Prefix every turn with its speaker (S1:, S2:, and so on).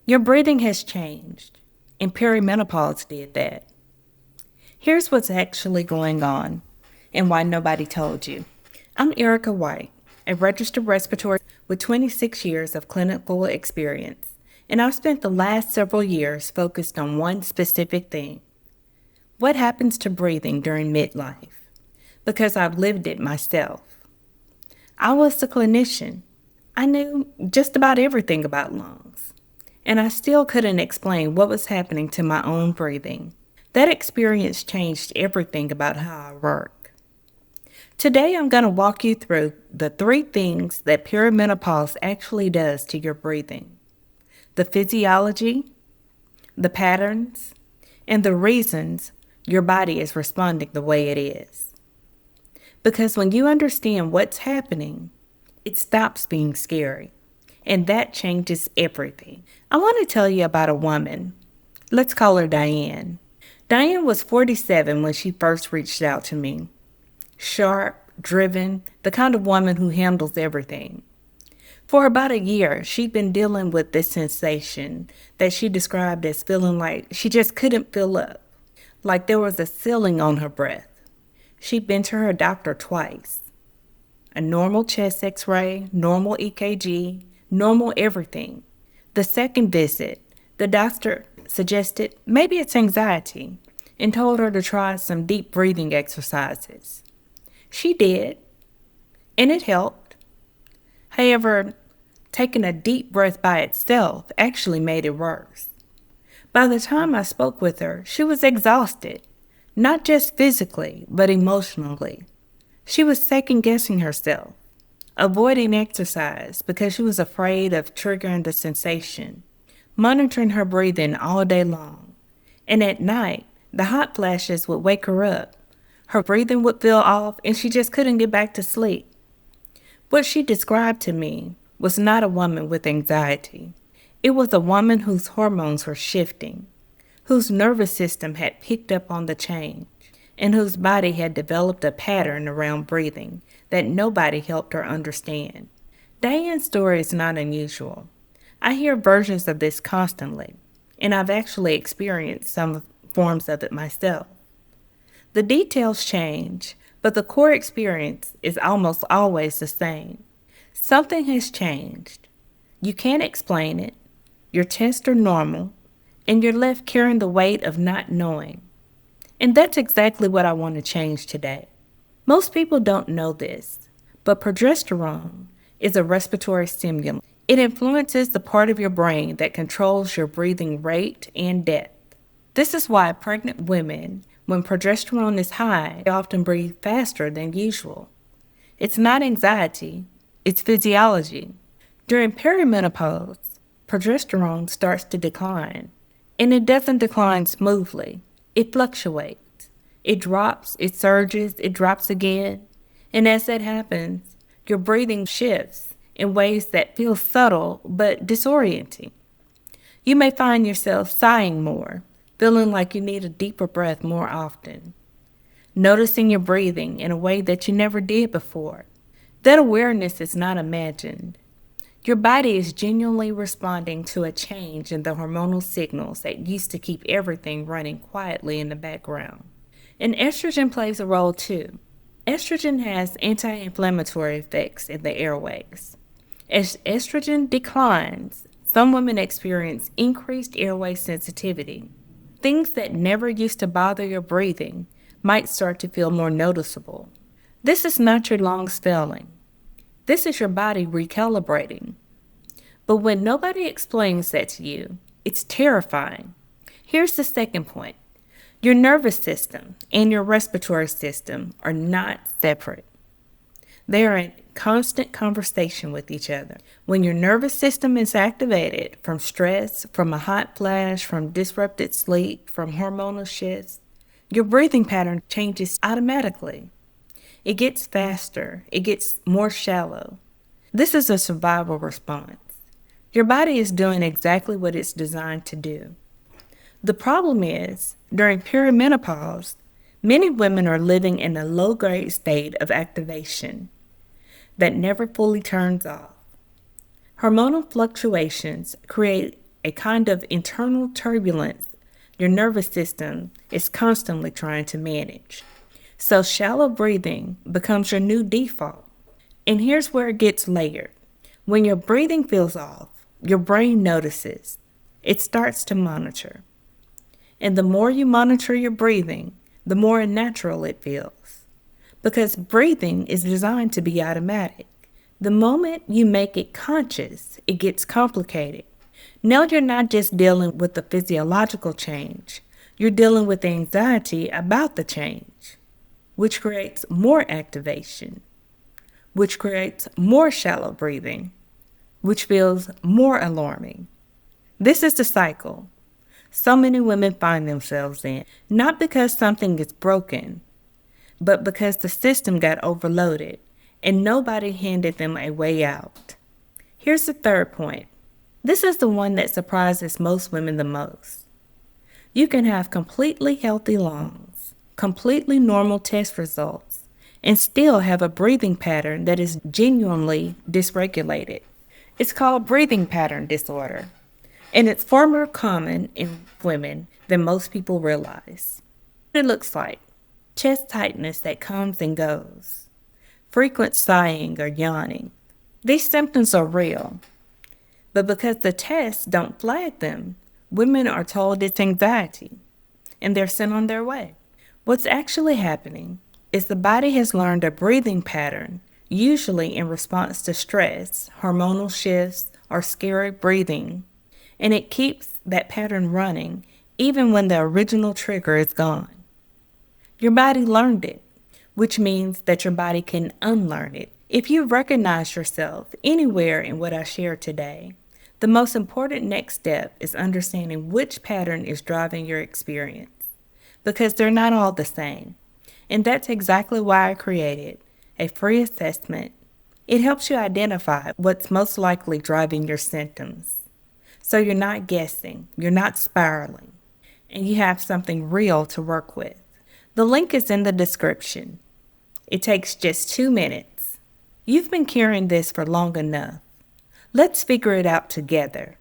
S1: Your breathing has changed, and perimenopause did that. Here's what's actually going on and why nobody told you. I'm Erica White, a registered respiratory with 26 years of clinical experience, and I've spent the last several years focused on one specific thing. What happens to breathing during midlife? Because I've lived it myself. I was a clinician. I knew just about everything about lungs, and I still couldn't explain what was happening to my own breathing. That experience changed everything about how I work. Today, I'm going to walk you through the 3 things that perimenopause actually does to your breathing: the physiology, the patterns, and the reasons your body is responding the way it is. Because when you understand what's happening, it stops being scary, and that changes everything. I want to tell you about a woman. Let's call her Diane. Diane was 47 when she first reached out to me. Sharp, driven, the kind of woman who handles everything. For about a year, she'd been dealing with this sensation that she described as feeling like she just couldn't fill up, like there was a ceiling on her breath. She'd been to her doctor twice. A normal chest x-ray, normal EKG, normal everything. The second visit, the doctor suggested maybe it's anxiety and told her to try some deep breathing exercises. She did, and it helped. However, taking a deep breath by itself actually made it worse. By the time I spoke with her, she was exhausted, not just physically, but emotionally. She was second-guessing herself, avoiding exercise because she was afraid of triggering the sensation, monitoring her breathing all day long. And at night, the hot flashes would wake her up. Her breathing would feel off, and she just couldn't get back to sleep. What she described to me was not a woman with anxiety. It was a woman whose hormones were shifting, whose nervous system had picked up on the change, and whose body had developed a pattern around breathing that nobody helped her understand. Diane's story is not unusual. I hear versions of this constantly, and I've actually experienced some forms of it myself. The details change, but the core experience is almost always the same. Something has changed. You can't explain it. Your tests are normal, and you're left carrying the weight of not knowing. And that's exactly what I want to change today. Most people don't know this, but progesterone is a respiratory stimulant. It influences the part of your brain that controls your breathing rate and depth. This is why pregnant women, when progesterone is high, they often breathe faster than usual. It's not anxiety, it's physiology. During perimenopause, progesterone starts to decline, and it doesn't decline smoothly. It fluctuates. It drops, it surges, it drops again. And as that happens, your breathing shifts in ways that feel subtle but disorienting. You may find yourself sighing more, feeling like you need a deeper breath more often, noticing your breathing in a way that you never did before. That awareness is not imagined. Your body is genuinely responding to a change in the hormonal signals that used to keep everything running quietly in the background. And estrogen plays a role too. Estrogen has anti-inflammatory effects in the airways. As estrogen declines, some women experience increased airway sensitivity. Things that never used to bother your breathing might start to feel more noticeable. This is not your lungs failing. This is your body recalibrating. But when nobody explains that to you, it's terrifying. Here's the second point. Your nervous system and your respiratory system are not separate. They are in constant conversation with each other. When your nervous system is activated from stress, from a hot flash, from disrupted sleep, from hormonal shifts, your breathing pattern changes automatically. It gets faster. It gets more shallow. This is a survival response. Your body is doing exactly what it's designed to do. The problem is, during perimenopause, many women are living in a low-grade state of activation that never fully turns off. Hormonal fluctuations create a kind of internal turbulence your nervous system is constantly trying to manage. So shallow breathing becomes your new default. And here's where it gets layered. When your breathing feels off, your brain notices. It starts to monitor. And the more you monitor your breathing, the more unnatural it feels. Because breathing is designed to be automatic. The moment you make it conscious, it gets complicated. Now you're not just dealing with the physiological change, you're dealing with the anxiety about the change, which creates more activation, which creates more shallow breathing, which feels more alarming. This is the cycle so many women find themselves in, not because something is broken, but because the system got overloaded and nobody handed them a way out. Here's the third point. This is the one that surprises most women the most. You can have completely healthy lungs, completely normal test results, and still have a breathing pattern that is genuinely dysregulated. It's called breathing pattern disorder, and it's far more common in women than most people realize. It looks like chest tightness that comes and goes, frequent sighing or yawning. These symptoms are real, but because the tests don't flag them, women are told it's anxiety, and they're sent on their way. What's actually happening is the body has learned a breathing pattern, usually in response to stress, hormonal shifts, or scary breathing, and it keeps that pattern running even when the original trigger is gone. Your body learned it, which means that your body can unlearn it. If you recognize yourself anywhere in what I shared today, the most important next step is understanding which pattern is driving your experience, because they're not all the same. And that's exactly why I created a free assessment. It helps you identify what's most likely driving your symptoms. So you're not guessing, you're not spiraling, and you have something real to work with. The link is in the description. It takes just 2 minutes. You've been carrying this for long enough. Let's figure it out together.